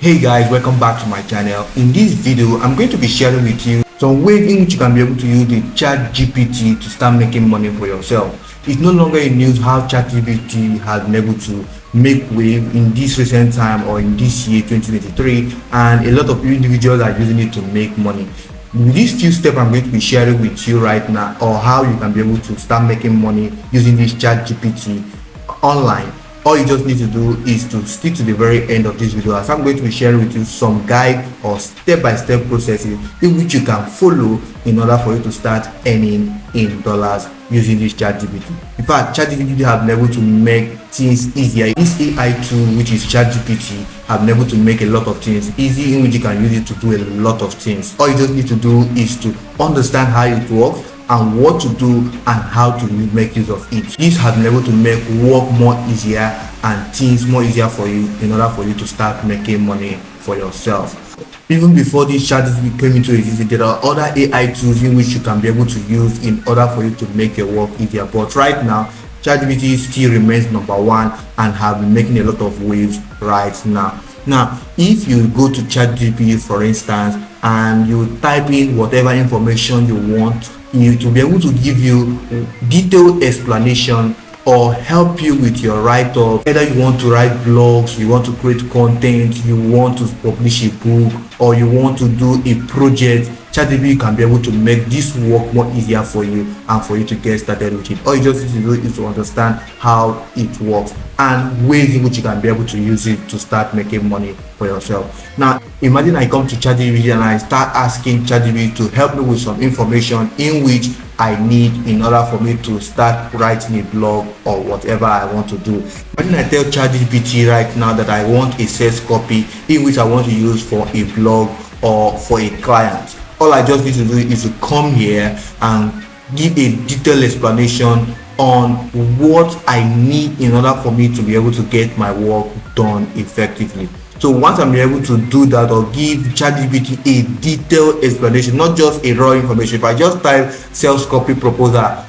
Hey guys, welcome back to my channel. In this video, I'm going to be sharing with you some ways in which you can be able to use the ChatGPT to start making money for yourself. It's no longer in news how ChatGPT has been able to make wave in this recent time or in this year 2023, and a lot of individuals are using it to make money. With these few steps I'm going to be sharing with you right now, or how you can be able to start making money using this ChatGPT online, all you just need to do is to stick to the very end of this video, as I'm going to be sharing with you some guide or step-by-step processes in which you can follow in order for you to start earning in dollars using this ChatGPT. In fact, ChatGPT have been able to make things easier. This AI tool, which is ChatGPT, have been able to make a lot of things easy, in which you can use it to do a lot of things. All you just need to do is to understand how it works and what to do and how to make use of it. This has been able to make work more easier and things more easier for you in order for you to start making money for yourself. Even before this ChatGPT came into existence, there are other AI tools in which you can be able to use in order for you to make your work easier. But right now, ChatGPT still remains number one and have been making a lot of waves right now. Now, if you go to ChatGPT, for instance, and you type in whatever information you want, to be able to give you detailed explanation or help you with your write-up. Whether you want to write blogs, you want to create content, you want to publish a book, or you want to do a project, ChatGPT can be able to make this work more easier for you and for you to get started with it. All you just need to do is to understand how it works and ways in which you can be able to use it to start making money for yourself. Now, imagine I come to ChatGPT and I start asking ChatGPT to help me with some information in which I need in order for me to start writing a blog or whatever I want to do. Imagine I tell ChatGPT right now that I want a sales copy in which I want to use for a blog or for a client. All I just need to do is to come here and give a detailed explanation on what I need in order for me to be able to get my work done effectively. So once I'm able to do that, or give ChatGPT a detailed explanation, not just a raw information. If I just type sales copy proposal,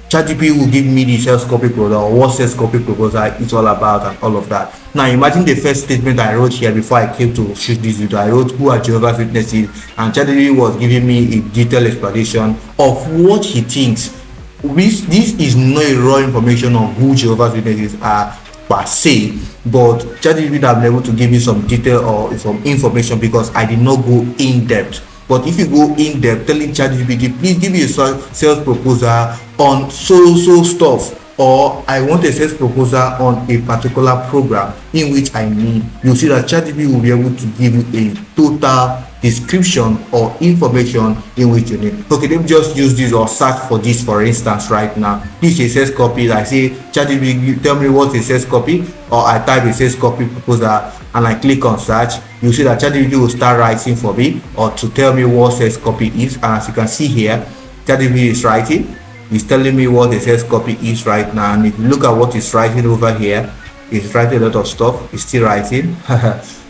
ChatGPT will give me the sales copy proposal, or what sales copy proposal is all about, and all of that. Now imagine the first statement I wrote here before I came to shoot this video. I wrote, who are Jehovah's Witnesses, and ChatGPT was giving me a detailed explanation of what he thinks. This is not a raw information on who Jehovah's Witnesses are per se, but ChatGPT have been able to give me some detail or some information because I did not go in depth. But if you go in depth, telling ChatGPT, please give me a sales proposal on so stuff, or I want a sales proposal on a particular program in which I need, you'll see that ChatGPT will be able to give you a total description or information in which you need. Okay, let me just use this or search for this, for instance. Right now, this is a sales copy. I say, ChatGPT, tell me what's a sales copy, or I type a sales copy proposal and I click on search. You see that ChatGPT will start writing for me, or to tell me what sales copy is. And as you can see here, ChatGPT is writing. It's telling me what a sales copy is right now. And if you look at what it's writing over here, it's writing a lot of stuff. It's still writing.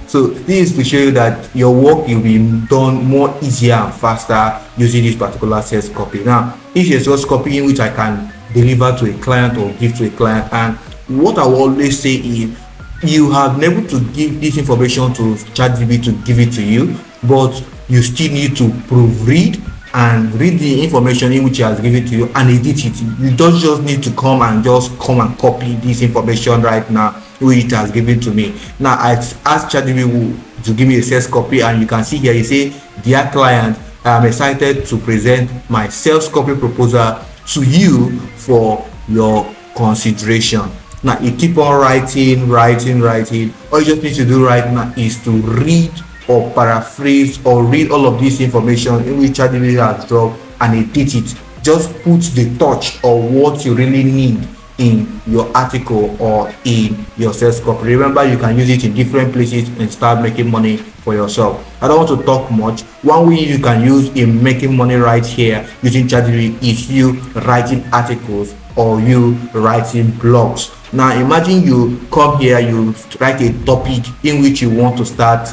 So this is to show you that your work will be done more easier and faster using this particular sales copy. Now, if it's a sales copy in which I can deliver to a client or give to a client, and what I will always say is, you have been able to give this information to ChatGPT to give it to you, but you still need to proofread and read the information in which he has given to you and edit it. You don't just need to come and copy this information right now which it has given to me. Now I asked ChatGPT to give me a sales copy, and you can see here, you say, dear client, I am excited to present my sales copy proposal to you for your consideration. Now you keep on writing. All you just need to do right now is to read or paraphrase or read all of this information in which ChatGPT has dropped and edit it. Just put the touch or what you really need in your article or in your sales copy. Remember, you can use it in different places and start making money for yourself. I don't want to talk much. One way you can use in making money right here using ChatGPT is you writing articles or you writing blogs. Now imagine you come here, you write a topic in which you want to start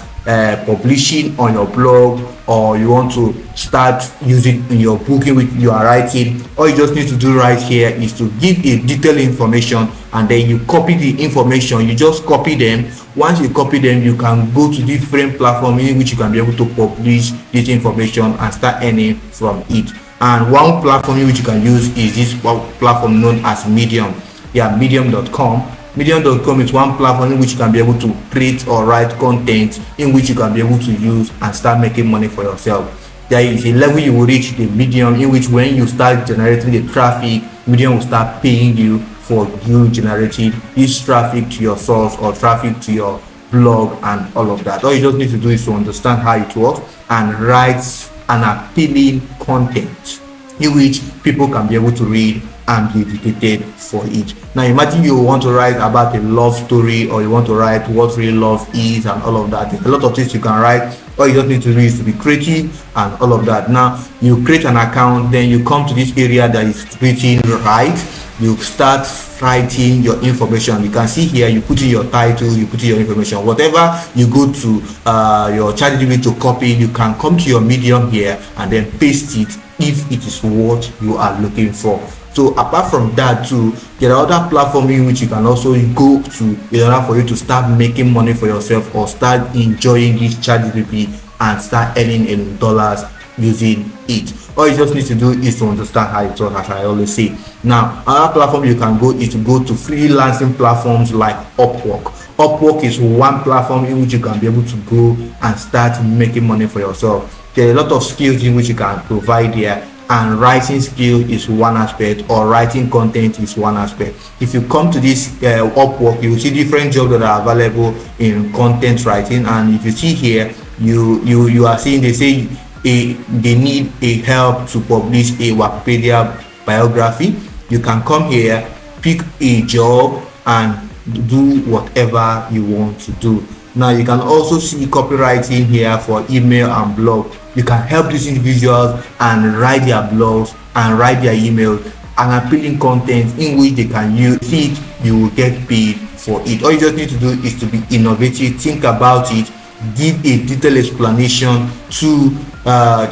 publishing on your blog, or you want to start using in your book in which you are writing, all you just need to do right here is to give a detailed information, and then you copy the information. You just copy them. Once you copy them, you can go to different platforms in which you can be able to publish this information and start earning from it. And one platform in which you can use is this platform known as Medium. Yeah, Medium.com. Medium.com is one platform in which you can be able to create or write content in which you can be able to use and start making money for yourself. There is a level you will reach the Medium in which when you start generating the traffic, Medium will start paying you for you generating this traffic to your source or traffic to your blog and all of that. All you just need to do is to understand how it works and write an appealing content in which people can be able to read and be educated for it. Now imagine you want to write about a love story, or you want to write what real love is and all of that. There's a lot of things you can write. All you just need to do is to be creative and all of that. Now you create an account, then you come to this area that is written right. You start writing your information. You can see here, you put in your title, you put in your information, whatever you go to your ChatGPT to copy, you can come to your Medium here and then paste it if it is what you are looking for. So apart from that too, there are other platforms in which you can also go to in order for you to start making money for yourself or start enjoying this ChatGPT and start earning in dollars using it. All you just need to do is to understand how it works, as I always say. Now another platform you can go is to go to freelancing platforms like Upwork. Upwork is one platform in which you can be able to go and start making money for yourself. There are a lot of skills in which you can provide here, and writing skill is one aspect, or writing content is one aspect. If you come to this Upwork, you will see different jobs that are available in content writing. And if you see here, you are seeing they say they need a help to publish a Wikipedia biography. You can come here, pick a job and do whatever you want to do. Now you can also see copywriting here for email and blog. You can help these individuals and write their blogs and write their emails and appealing content in which they can use it. You will get paid for it. All you just need to do is to be innovative, think about it, give a detailed explanation to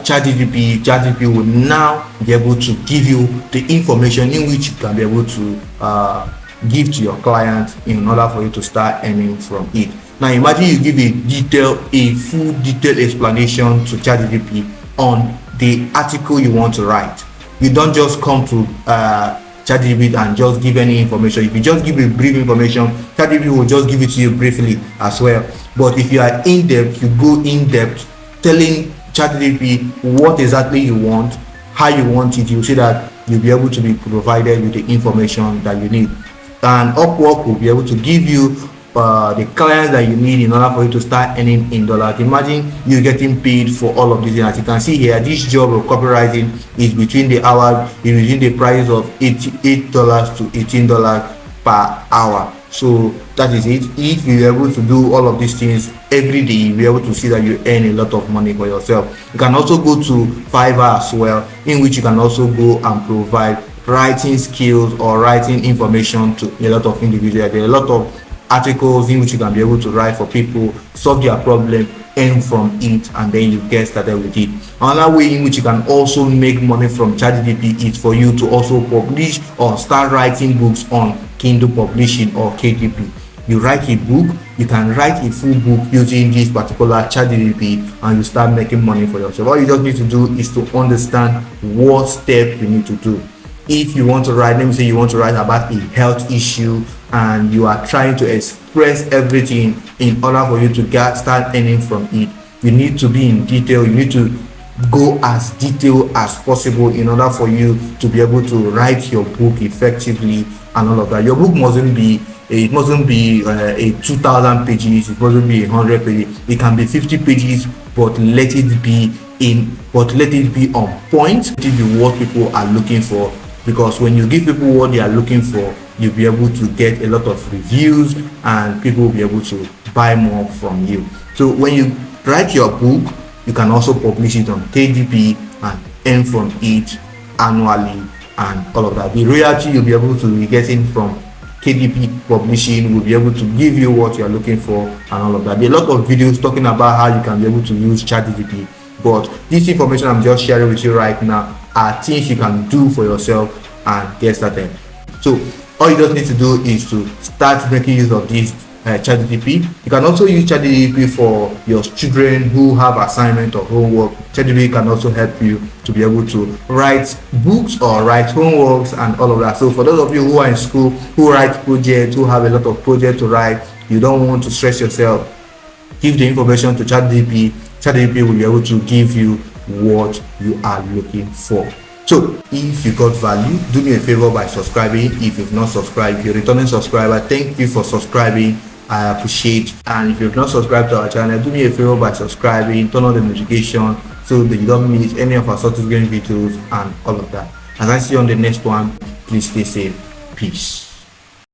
ChatGPT. ChatGPT will now be able to give you the information in which you can be able to give to your client in order for you to start earning from it. Now imagine you give a full detailed explanation to ChatGPT on the article you want to write. You don't just come to ChatGPT and just give any information. If you just give a brief information, ChatGPT will just give it to you briefly as well. But if you are in depth, you go in depth, telling ChatGPT what exactly you want, how you want it. You see that you'll be able to be provided with the information that you need. And Upwork will be able to give you the clients that you need in order for you to start earning in dollars. Imagine you getting paid for all of these. As you can see here, this job of copywriting is between the hours, is between the price of $88 to $18 per hour. So that is it. If you're able to do all of these things every day, you'll be able to see that you earn a lot of money for yourself. You can also go to Fiverr as well, in which you can also go and provide writing skills or writing information to a lot of individuals. There are a lot of articles in which you can be able to write for people, solve their problem, earn from it, and then you get started with it. Another way in which you can also make money from ChatGPT is for you to also publish or start writing books on Kindle Publishing or KDP. You write a book, you can write a full book using this particular ChatGPT, and you start making money for yourself. All you just need to do is to understand what step you need to do. If you want to write, let me say you want to write about a health issue and you are trying to express everything in order for you to start earning from it, you need to be in detail. You need to go as detailed as possible in order for you to be able to write your book effectively and all of that. Your book mustn't be a 2,000 pages, it mustn't be 100 pages, it can be 50 pages, but let it be on point. Let it be what people are looking for, because when you give people what they are looking for, you'll be able to get a lot of reviews and people will be able to buy more from you. So when you write your book, you can also publish it on KDP and earn from it annually and all of that. The royalty you'll be able to be getting from KDP Publishing will be able to give you what you are looking for and all of that. There are a lot of videos talking about how you can be able to use ChatGPT, but this information I'm just sharing with you right now are things you can do for yourself and get started. So all you just need to do is to start making use of this ChatGPT. You can also use ChatGPT for your children who have assignment or homework. ChatGPT can also help you to be able to write books or write homeworks and all of that. So for those of you who are in school, who write projects, who have a lot of projects to write, you don't want to stress yourself, give the information to ChatGPT. ChatGPT will be able to give you what you are looking for. So if you got value, do me a favor by subscribing. If you've not subscribed, if you're a returning subscriber, thank you for subscribing. I appreciate. And if you've not subscribed to our channel, do me a favor by subscribing, turn on the notification so that you don't miss any of our certificate videos and all of that. As I see you on the next one, please stay safe. Peace.